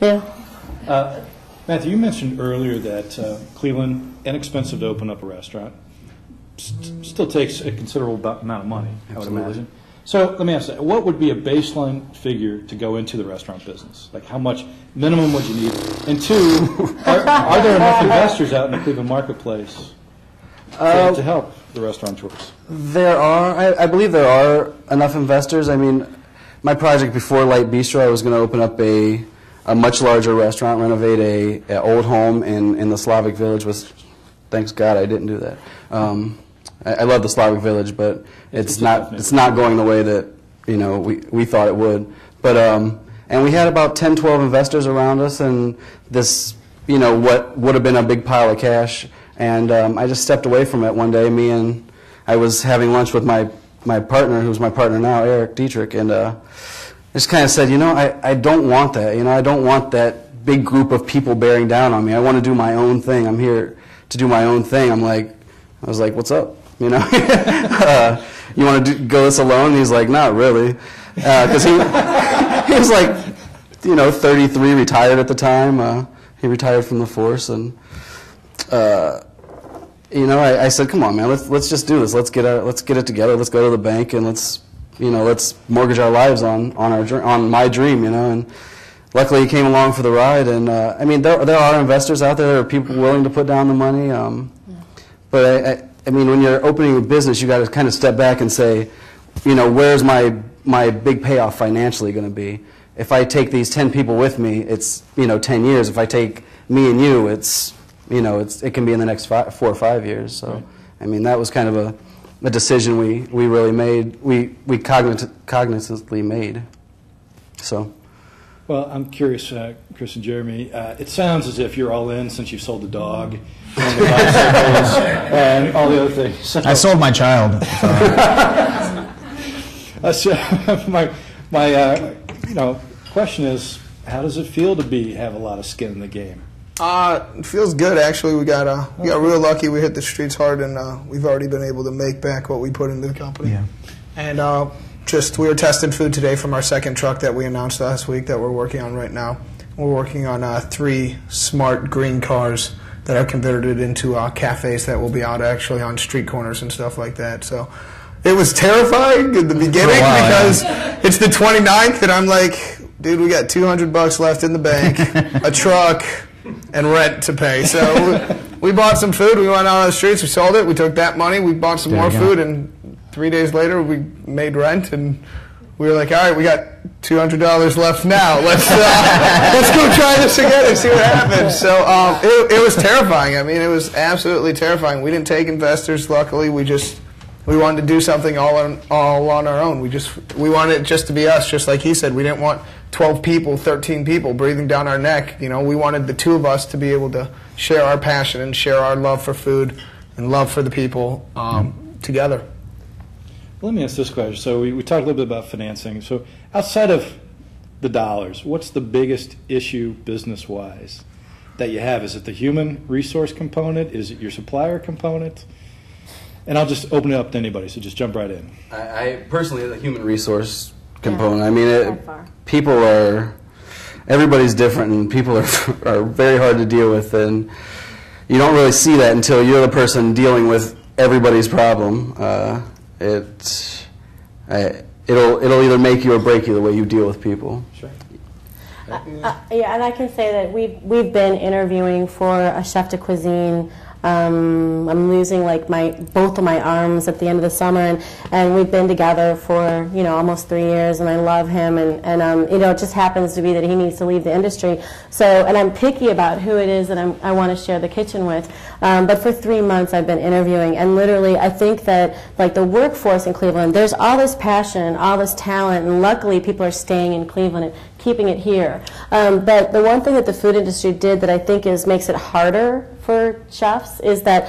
Yeah. Matthew, you mentioned earlier that Cleveland, inexpensive to open up a restaurant. Still takes a considerable amount of money, I would imagine. So let me ask you, what would be a baseline figure to go into the restaurant business? Like how much minimum would you need? And two, are there enough investors out in the Cleveland marketplace to help the restaurateurs? There are. I believe there are enough investors. I mean, my project before Light Bistro, I was going to open up a much larger restaurant, renovate a old home in the Slavic Village. Thanks God I didn't do that. I love the Slavic Village, but it's not going the way that we thought it would. But and we had about 10, 12 investors around us, and this what would have been a big pile of cash. And I just stepped away from it one day. I was having lunch with my partner, who's my partner now, Eric Dietrich, and I just kind of said, I don't want that. I don't want that big group of people bearing down on me. I want to do my own thing. I'm here to do my own thing. I was like, what's up? You want to go this alone? And he's like, not really, because he was like, 33, retired at the time. He retired from the force, and I said, come on, man, let's just do this. Let's get it together. Let's go to the bank and let's mortgage our lives on my dream, And luckily, he came along for the ride. And I mean, there are investors out there. There are people willing to put down the money. But I mean, when you're opening a business, you got to kind of step back and say, where's my big payoff financially going to be? If I take these 10 people with me, it's 10 years. If I take me and you, it can be in the next 4 or 5 years. So, right. I mean, that was kind of a decision we really made. We cognizantly made. So. Well, I'm curious, Chris and Jeremy. It sounds as if you're all in since you've sold the dog, and the bicycles, and all the other things. So. I sold my child. So my question is, how does it feel to have a lot of skin in the game? It feels good, actually. We got real lucky. We hit the streets hard, and we've already been able to make back what we put into the company. Yeah. And we were testing food today from our second truck that we announced last week that we're working on right now. We're working on 3 smart green cars that are converted into cafes that will be out actually on street corners and stuff like that. So it was terrifying in the beginning because it's the 29th, and I'm like, dude, we got $200 left in the bank, a truck, and rent to pay. So we bought some food. We went out on the streets. We sold it. We took that money. We bought some more food, and 3 days later we made rent, and we were like, all right, we got $200 left now. Let's go try this again and see what happens. So it was terrifying. I mean, it was absolutely terrifying. We didn't take investors. Luckily, we wanted to do something all on our own. We wanted it just to be us, just like he said. We didn't want 12 people, 13 people breathing down our neck. We wanted the 2 of us to be able to share our passion and share our love for food and love for the people together. Let me ask this question. So we talked a little bit about financing. So outside of the dollars, what's the biggest issue business-wise that you have? Is it the human resource component? Is it your supplier component? And I'll just open it up to anybody, so just jump right in. I personally, the human resource component. I mean, everybody's different, and people are very hard to deal with, and you don't really see that until you're the person dealing with everybody's problem. It'll either make you or break you the way you deal with people. Sure. Yeah, and I can say that we've been interviewing for a chef de cuisine. I'm losing both of my arms at the end of the summer, and we've been together for almost 3 years, and I love him, and it just happens to be that he needs to leave the industry. So, and I'm picky about who it is that I want to share the kitchen with. But for 3 months I've been interviewing, and literally I think that the workforce in Cleveland, there's all this passion, all this talent, and luckily people are staying in Cleveland and keeping it here. But the one thing that the food industry did that I think makes it harder for chefs is that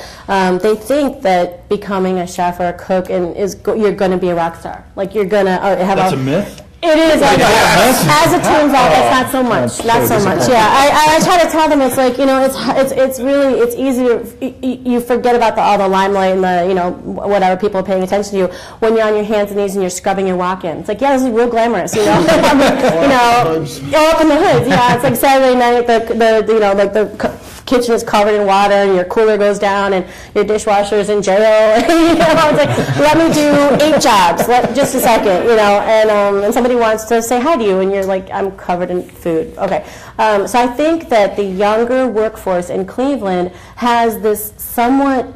they think that becoming a chef or a cook you're going to be a rock star. Like you're going to have That's a myth? It is. As it turns out, that's not so much. Not so much. Yeah, I try to tell them it's like, you know, it's really easy to you forget about all the limelight and the, you know, whatever people are paying attention to you when you're on your hands and knees and you're scrubbing your walk-in. It's like, yeah, this is real glamorous, you know. You know, up in the hoods. Yeah, it's like Saturday night. The you know, like the kitchen is covered in water and your cooler goes down and your dishwasher is in jail. You know, it's like, let me do 8 jobs. Just a second, you know, and somebody wants to say hi to you and you're like, I'm covered in food. Okay. So I think that the younger workforce in Cleveland has this somewhat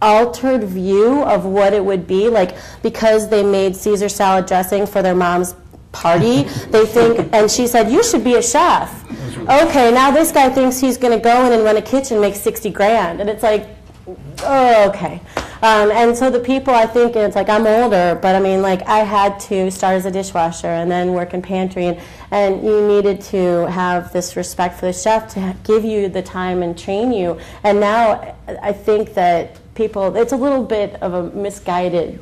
altered view of what it would be like, because they made Caesar salad dressing for their mom's party. They think, and she said, you should be a chef. Okay, now this guy thinks he's going to go in and run a kitchen and make 60 grand. And it's like, oh, okay. And so the people, I think, and it's like, I'm older, but I mean, like, I had to start as a dishwasher and then work in pantry, and you needed to have this respect for the chef to give you the time and train you. And now I think that people, it's a little bit of a misguided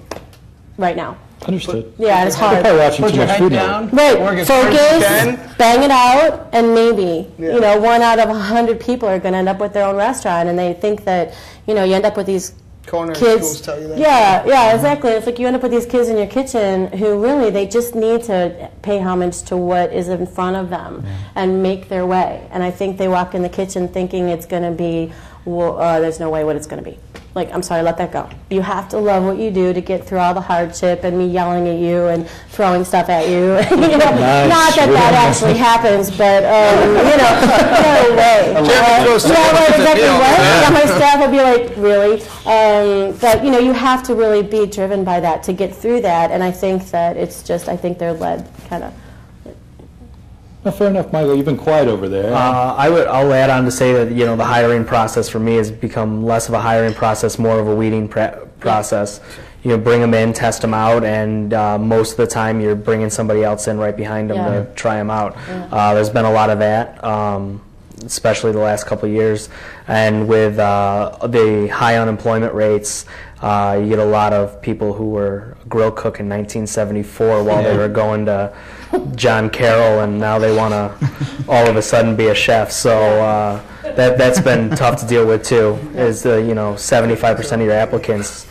right now. Understood. Yeah, it's hard. They're probably watching too much Food Network. Right, focus, bang it out, and maybe, you know, 1 out of 100 people are going to end up with their own restaurant, and they think that, you know, you end up with these Corner kids. Schools tell you that. Yeah, exactly. It's like you end up with these kids in your kitchen who really, they just need to pay homage to what is in front of them and make their way. And I think they walk in the kitchen thinking it's going to be, well, there's no way what it's going to be. Like, I'm sorry, let that go. You have to love what you do to get through all the hardship and me yelling at you and throwing stuff at you. You know, not that that actually happens, but, you know, no way. Exactly what? Yeah, my staff will be like, really? But, you know, you have to really be driven by that to get through that, and I think that it's just, I think they're led kind of. Well, fair enough, Michael. You've been quiet over there. I'll add on to say that, you know, the hiring process for me has become less of a hiring process, more of a weeding process. You know, bring them in, test them out, and most of the time you're bringing somebody else in right behind them to try them out. There's been a lot of that, especially the last couple of years, and with the high unemployment rates, you get a lot of people who were a grill cook in 1974 while they were going to John Carroll, and now they want to all of a sudden be a chef. So that's been tough to deal with too. Is you know, 75% of your applicants,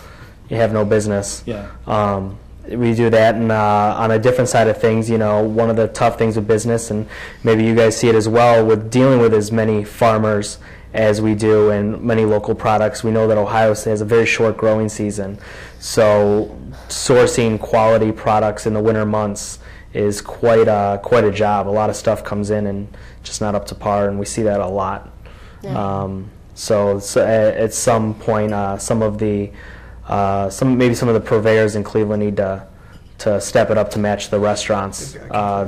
you have no business. We do that, and on a different side of things, you know, one of the tough things with business, and maybe you guys see it as well, with dealing with as many farmers as we do and many local products. We know that Ohio has a very short growing season, so sourcing quality products in the winter months is quite a job. A lot of stuff comes in and just not up to par, and we see that a lot. So at some point, some of the purveyors in Cleveland need to step it up to match the restaurant's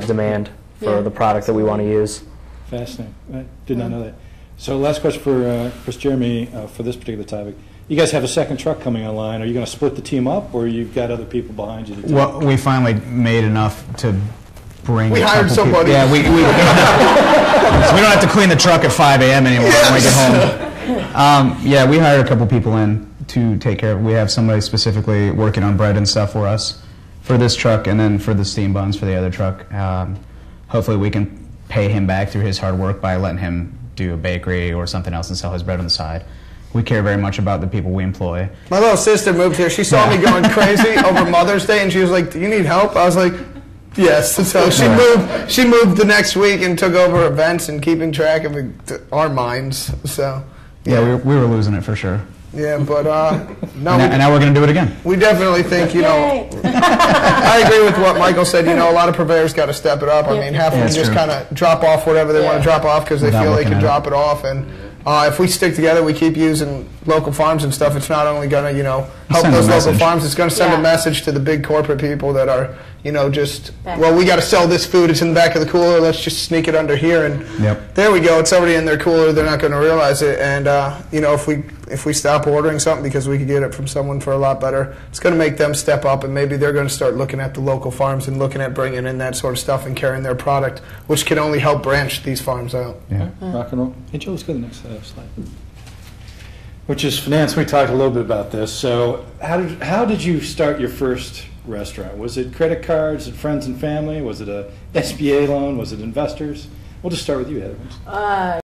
demand for the product that we want to use. Fascinating. I did not know that. So last question for Chris Jeremy for this particular topic. You guys have a second truck coming online. Are you going to split the team up, or you've got other people behind you? Well, we finally made enough to bring. We hired somebody. Yeah, we so we don't have to clean the truck at 5 a.m. anymore when we get home. Yeah, we hired a couple people in to take care of it. We have somebody specifically working on bread and stuff for us for this truck, and then for the steam buns for the other truck. Hopefully, we can pay him back through his hard work by letting him do a bakery or something else and sell his bread on the side. We care very much about the people we employ. My little sister moved here. She saw me going crazy over Mother's Day, and she was like, "Do you need help?" I was like, "Yes." So she moved the next week and took over events and keeping track of our minds. So yeah, we were losing it for sure. Yeah, but no. And now we're going to do it again. We definitely think, you know, I agree with what Michael said. You know, a lot of purveyors got to step it up. I mean, half of them just kind of drop off whatever they want to drop off because they feel they can drop it off. And if we stick together, we keep using local farms and stuff, it's not only going to, you know, help those local farms, it's going to send a message to the big corporate people that are, you know, just, well, we got to sell this food, it's in the back of the cooler, let's just sneak it under here, and there we go, it's already in their cooler, they're not going to realize it, and, you know, if we stop ordering something because we could get it from someone for a lot better, it's going to make them step up, and maybe they're going to start looking at the local farms and looking at bringing in that sort of stuff and carrying their product, which can only help branch these farms out. Yeah. Rock and roll. Hey, Joe, let's go to the next slide. Which is finance. We talked a little bit about this. So how did you start your first restaurant? Was it credit cards and friends and family? Was it a SBA loan? Was it investors? We'll just start with you, Heather.